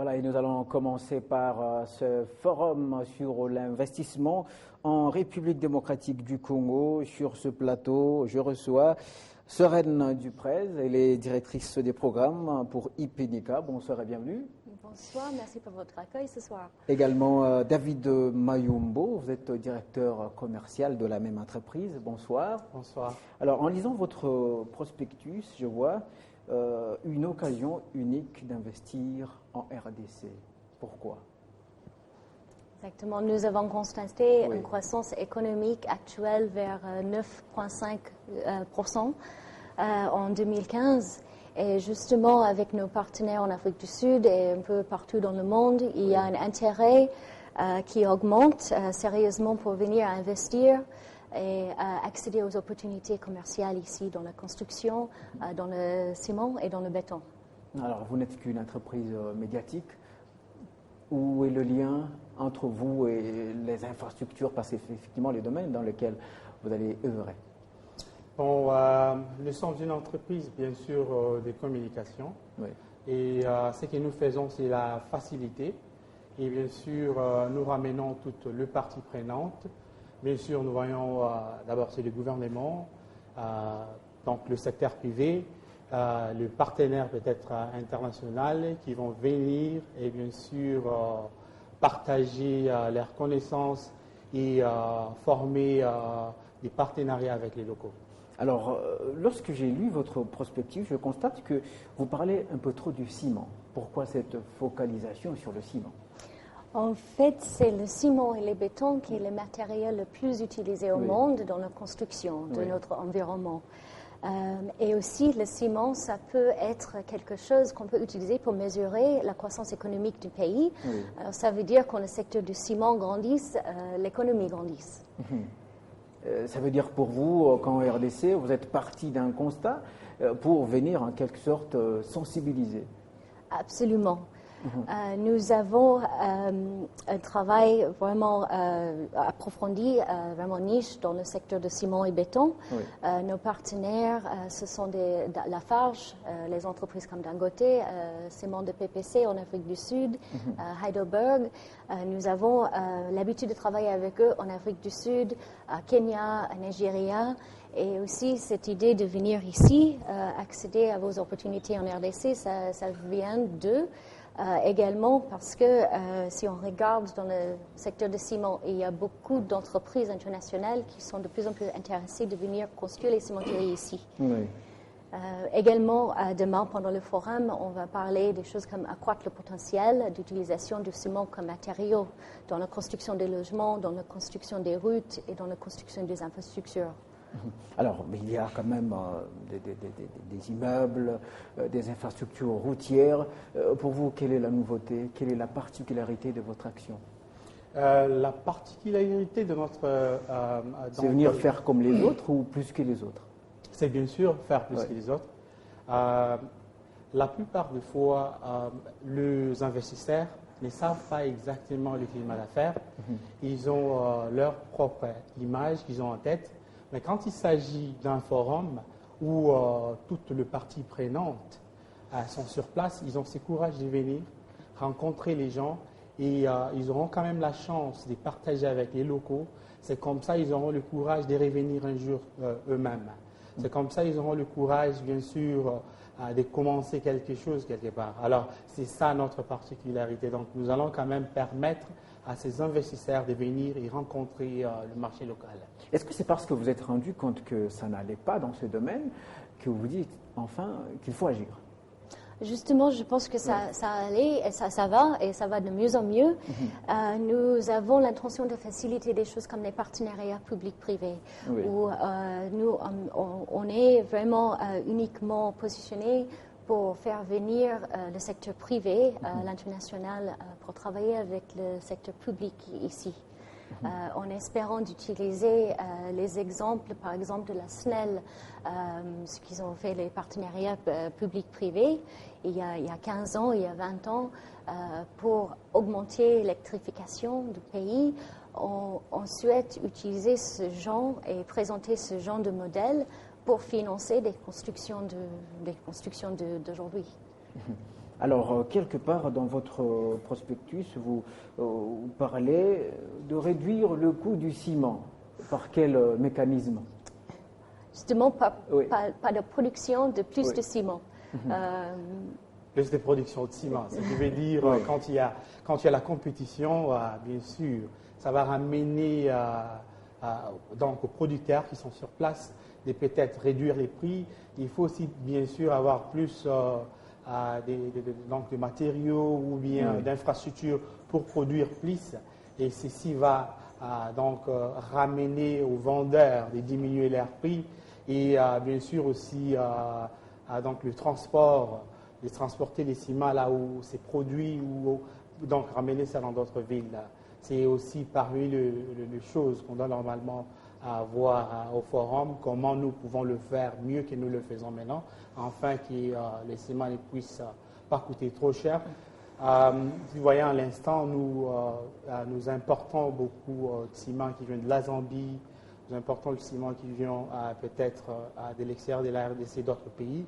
Voilà, et nous allons commencer par ce forum sur l'investissement en République démocratique du Congo. Sur ce plateau, je reçois Sereine Duprez, elle est directrice des programmes pour IPENICA. Bonsoir et bienvenue. Bonsoir, merci pour votre accueil ce soir. Également David Mayumbo, vous êtes directeur commercial de la même entreprise. Bonsoir. Bonsoir. Alors, en lisant votre prospectus, je vois une occasion unique d'investir en RDC. Pourquoi? Exactement. Nous avons constaté une croissance économique actuelle vers 9,5% en 2015. Et justement, avec nos partenaires en Afrique du Sud et un peu partout dans le monde, il y a un intérêt qui augmente sérieusement pour venir investir et accéder aux opportunités commerciales ici dans la construction, dans le ciment et dans le béton. Alors, vous n'êtes qu'une entreprise médiatique. Où est le lien entre vous et les infrastructures, parce que c'est effectivement les domaines dans lesquels vous allez œuvrer? Bon, nous sommes une entreprise, bien sûr, de communication. Oui. Et ce que nous faisons, c'est la facilité. Et bien sûr, nous ramenons toutes les parties prenantes. Bien sûr, nous voyons d'abord c'est le gouvernement, donc le secteur privé, le partenaire peut-être international qui vont venir et bien sûr partager leurs connaissances et former des partenariats avec les locaux. Alors, lorsque j'ai lu votre prospectus, je constate que vous parlez un peu trop du ciment. Pourquoi cette focalisation sur le ciment? En fait, c'est le ciment et le béton qui est le matériel le plus utilisé au monde dans la construction de notre environnement. Et aussi, le ciment, ça peut être quelque chose qu'on peut utiliser pour mesurer la croissance économique du pays. Alors, ça veut dire quand le secteur du ciment grandisse, l'économie grandisse. Ça veut dire pour vous, qu'en RDC, vous êtes parti d'un constat pour venir en quelque sorte sensibiliser. Absolument. Nous avons un travail vraiment approfondi, vraiment niche dans le secteur de ciment et béton. Nos partenaires, ce sont Lafarge, les entreprises comme Dangote, Ciment de PPC en Afrique du Sud, Heidelberg. Nous avons l'habitude de travailler avec eux en Afrique du Sud, à Kenya, à Nigeria. Et aussi, cette idée de venir ici, accéder à vos opportunités en RDC, ça vient d'eux. Également parce que si on regarde dans le secteur du ciment, il y a beaucoup d'entreprises internationales qui sont de plus en plus intéressées de venir construire les cimenteries ici. Également, demain, pendant le forum, on va parler des choses comme accroître le potentiel d'utilisation du ciment comme matériau dans la construction des logements, dans la construction des routes et dans la construction des infrastructures. Alors, il y a quand même des immeubles, des infrastructures routières. Pour vous, quelle est la nouveauté? Quelle est la particularité de votre action? La particularité de notre... c'est venir faire comme les autres ou plus que les autres? C'est bien sûr faire plus que les autres. La plupart des fois, les investisseurs ne savent pas exactement le climat d'affaires. Ils ont leur propre image qu'ils ont en tête. Mais quand il s'agit d'un forum où toutes les parties prenantes sont sur place, ils ont ce courage de venir rencontrer les gens et ils auront quand même la chance de partager avec les locaux. C'est comme ça qu'ils auront le courage de revenir un jour eux-mêmes. C'est comme ça qu'ils auront le courage, bien sûr, de commencer quelque chose quelque part. Alors, c'est ça notre particularité. Donc, nous allons quand même permettre à ces investisseurs de venir et rencontrer le marché local. Est-ce que c'est parce que vous êtes rendu compte que ça n'allait pas dans ce domaine que vous dites enfin qu'il faut agir? Justement, je pense que ça allait et ça va de mieux en mieux. Nous avons l'intention de faciliter des choses comme les partenariats publics-privés, où nous, on est vraiment uniquement positionné pour faire venir le secteur privé, l'international, pour travailler avec le secteur public ici. En espérant d'utiliser les exemples, par exemple, de la SNEL, ce qu'ils ont fait, les partenariats publics-privés, il y a 15 ans, il y a 20 ans, pour augmenter l'électrification du pays. On souhaite utiliser ce genre et présenter ce genre de modèle pour financer des constructions d'aujourd'hui. Alors, quelque part dans votre prospectus, vous parlez de réduire le coût du ciment. Par quel mécanisme? Justement, pas de production de plus de ciment. Plus de production de ciment. Ce qui veut dire, quand il y a la compétition, bien sûr, ça va ramener donc aux producteurs qui sont sur place de peut-être réduire les prix. Il faut aussi, bien sûr, avoir plus donc de matériaux ou bien d'infrastructures pour produire plus. Et ceci va donc ramener aux vendeurs de diminuer leurs prix. Et bien sûr aussi donc le transport, de transporter les ciments là où c'est produit ou donc ramener ça dans d'autres villes. C'est aussi parmi les choses qu'on doit normalement voir au forum, comment nous pouvons le faire mieux que nous le faisons maintenant, afin que les ciments ne puissent pas coûter trop cher. Vous voyez à l'instant, nous importons beaucoup de ciment qui vient de la Zambie, nous importons le ciment qui vient peut-être de l'extérieur de la RDC, d'autres pays.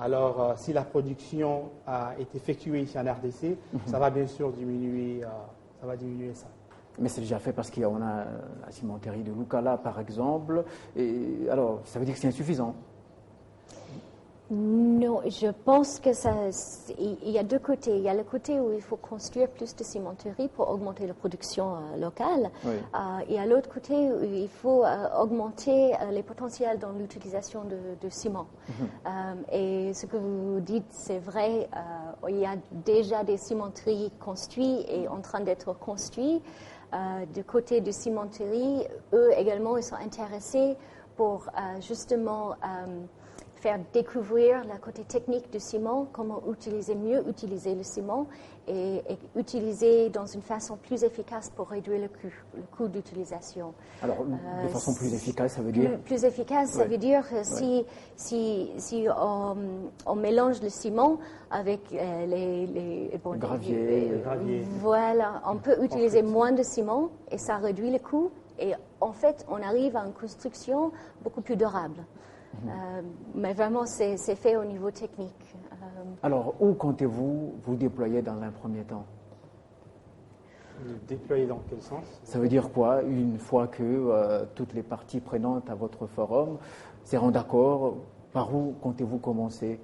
Alors, si la production est effectuée ici en RDC, ça va bien sûr diminuer, ça. Mais c'est déjà fait parce qu'on a la cimenterie de Lukala, par exemple. Et alors, ça veut dire que c'est insuffisant? Non, je pense que il y a deux côtés. Il y a le côté où il faut construire plus de cimenteries pour augmenter la production locale. Oui. Il y a l'autre côté où il faut augmenter les potentiels dans l'utilisation de ciment. Et ce que vous dites, c'est vrai. Il y a déjà des cimenteries construites et en train d'être construites. Du côté de cimenteries, eux également, ils sont intéressés pour justement faire découvrir le côté technique du ciment, comment mieux utiliser le ciment et utiliser dans une façon plus efficace pour réduire le coût d'utilisation. Alors, de façon plus efficace, ça veut dire? Plus efficace, ça veut dire que si on mélange le ciment avec les graviers. Voilà, on peut utiliser moins de ciment et ça réduit le coût. Et en fait, on arrive à une construction beaucoup plus durable. Mais vraiment, c'est fait au niveau technique. Alors, où comptez-vous vous déployer dans un premier temps? Déployer dans quel sens? Ça veut dire quoi? Une fois que toutes les parties prenantes à votre forum seront d'accord, par où comptez-vous commencer?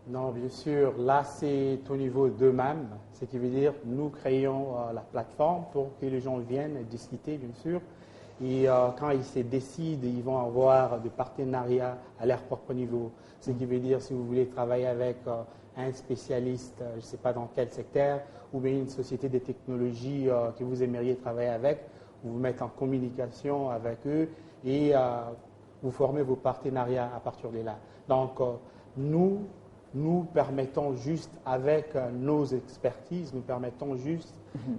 Non, bien sûr, là c'est au niveau d'eux-mêmes, ce qui veut dire nous créons la plateforme pour que les gens viennent discuter, bien sûr. Et quand ils se décident, ils vont avoir des partenariats à leur propre niveau. Ce qui veut dire, si vous voulez travailler avec un spécialiste, je ne sais pas dans quel secteur, ou bien une société de technologie que vous aimeriez travailler avec, vous vous mettez en communication avec eux et vous formez vos partenariats à partir de là. Donc, nous permettons juste, avec nos expertises, nous permettons juste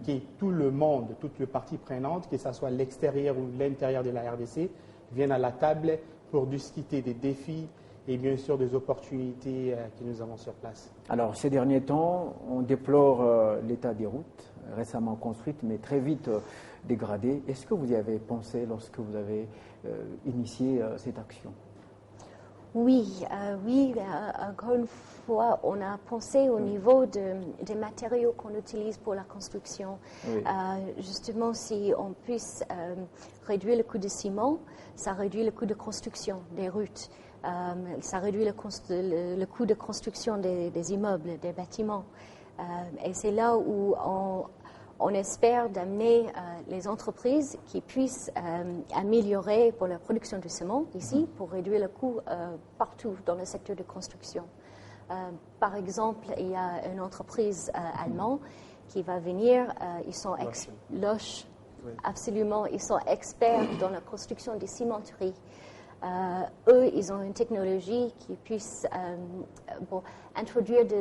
que tout le monde, toutes les parties prenantes, que ce soit l'extérieur ou l'intérieur de la RDC, viennent à la table pour discuter des défis et bien sûr des opportunités que nous avons sur place. Alors, ces derniers temps, on déplore l'état des routes, récemment construites, mais très vite dégradées. Est-ce que vous y avez pensé lorsque vous avez initié cette action? Oui, encore une fois, on a pensé au niveau des matériaux qu'on utilise pour la construction. Oui. Justement, si on puisse réduire le coût de ciment, ça réduit le coût de construction des routes. Ça réduit le coût de construction des immeubles, des bâtiments. Et c'est là où on espère d'amener les entreprises qui puissent améliorer pour la production du ciment ici, pour réduire le coût partout dans le secteur de construction. Par exemple, il y a une entreprise allemande qui va venir, ils sont Losch, absolument, ils sont experts dans la construction des cimenteries. Eux, ils ont une technologie qui puisse introduire de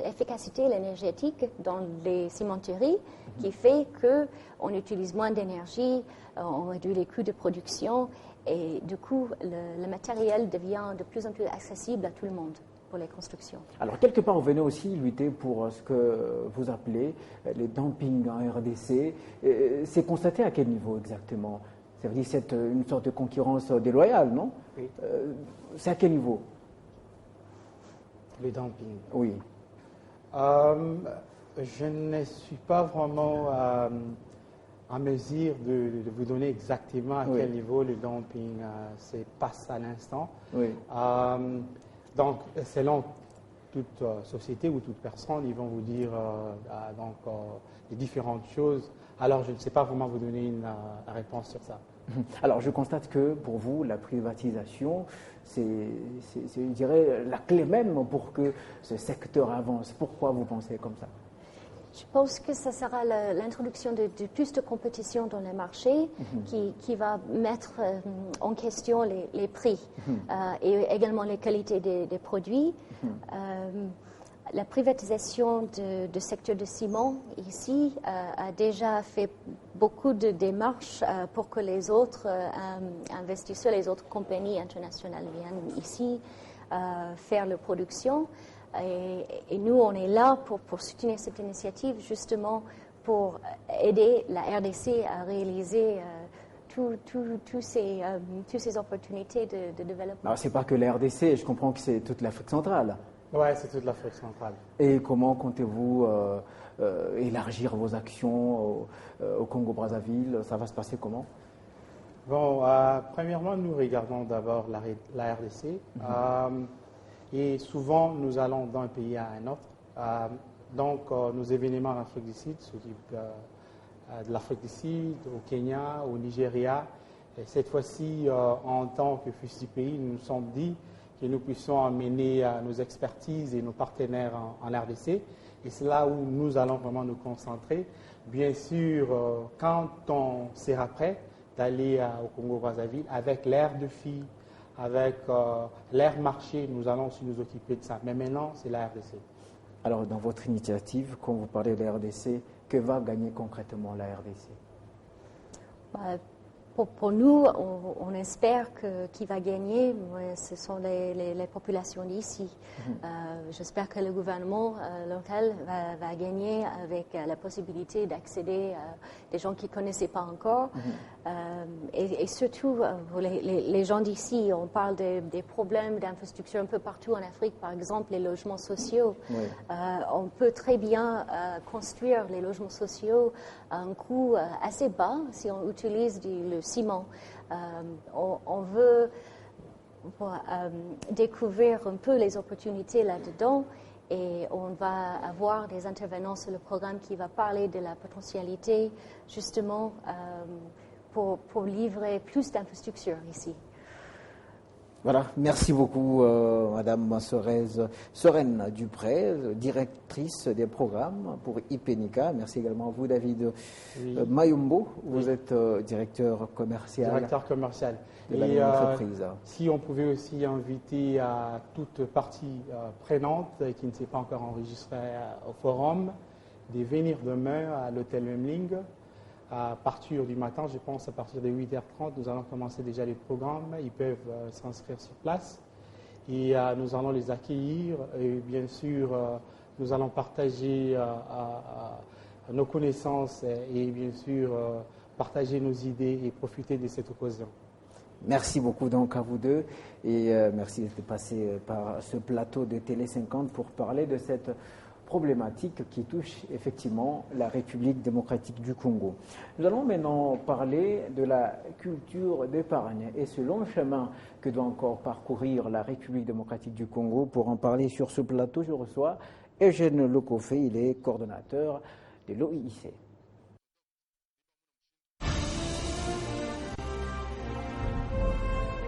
l'efficacité énergétique dans les cimenteries, qui fait qu'on utilise moins d'énergie, on réduit les coûts de production et du coup, le matériel devient de plus en plus accessible à tout le monde pour les constructions. Alors, quelque part, on venait aussi lutter pour ce que vous appelez les dumpings en RDC. C'est constaté à quel niveau exactement? Ça veut dire que c'est une sorte de concurrence déloyale, non? Oui. C'est à quel niveau? Le dumping. Oui. Je ne suis pas vraiment en mesure de vous donner exactement à quel niveau le dumping se passe à l'instant. Oui. Donc, selon toute société ou toute personne, ils vont vous dire les différentes choses. Alors, je ne sais pas vraiment vous donner une réponse sur ça. Alors, je constate que pour vous, la privatisation, c'est, je dirais, la clé même pour que ce secteur avance. Pourquoi vous pensez comme ça? Je pense que ça sera l'introduction de plus de compétition dans le marché qui va mettre en question les prix et également les qualités des produits. La privatisation du secteur du ciment ici a déjà fait beaucoup de démarches pour que les autres investisseurs, les autres compagnies internationales viennent ici faire leur production. Et nous, on est là pour soutenir cette initiative, justement pour aider la RDC à réaliser toutes ces opportunités de développement. Alors, ce n'est pas que la RDC, je comprends que c'est toute l'Afrique centrale. Oui, c'est toute l'Afrique centrale. Et comment comptez-vous élargir vos actions au Congo-Brazzaville? Ça va se passer comment? Bon, premièrement, nous regardons d'abord la RDC. Et souvent, nous allons d'un pays à un autre. Donc, nos événements en Afrique du Sud s'occupent de l'Afrique du Sud, au Kenya, au Nigeria. Et cette fois-ci, en tant que fils du pays, nous nous sommes dit que nous puissions amener nos expertises et nos partenaires en RDC. Et c'est là où nous allons vraiment nous concentrer. Bien sûr, quand on sera prêt d'aller au Congo-Brazzaville avec l'aire de filles, avec l'aire marché, nous allons aussi nous occuper de ça. Mais maintenant, c'est la RDC. Alors, dans votre initiative, quand vous parlez de la RDC, que va gagner concrètement la RDC? Pour nous, on espère qui va gagner, ce sont les populations d'ici. J'espère que le gouvernement local va gagner avec la possibilité d'accéder à des gens qui ne connaissaient pas encore. Et surtout, les gens d'ici, on parle des problèmes d'infrastructure un peu partout en Afrique, par exemple les logements sociaux. Oui. On peut très bien construire les logements sociaux à un coût assez bas si on utilise le ciment. On veut découvrir un peu les opportunités là-dedans et on va avoir des intervenants sur le programme qui va parler de la potentialité justement pour livrer plus d'infrastructures ici. Voilà, merci beaucoup Madame Sorène Dupré, directrice des programmes pour IPENICA. Merci également à vous David Mayumbo, vous êtes directeur commercial. Directeur commercial. De la même entreprise. Si on pouvait aussi inviter à toute partie prenante qui ne s'est pas encore enregistrée au forum, de venir demain à l'hôtel Memling. À partir du matin, je pense à partir de 8h30, nous allons commencer déjà les programmes. Ils peuvent s'inscrire sur place et nous allons les accueillir. Et bien sûr, nous allons partager nos connaissances et bien sûr partager nos idées et profiter de cette occasion. Merci beaucoup donc à vous deux et merci d'être passé par ce plateau de Télé 50 pour parler de cette problématique qui touche effectivement la République démocratique du Congo. Nous allons maintenant parler de la culture d'épargne et ce long chemin que doit encore parcourir la République démocratique du Congo. Pour en parler sur ce plateau, je reçois Eugène Lokofé, il est coordonnateur de l'OIC.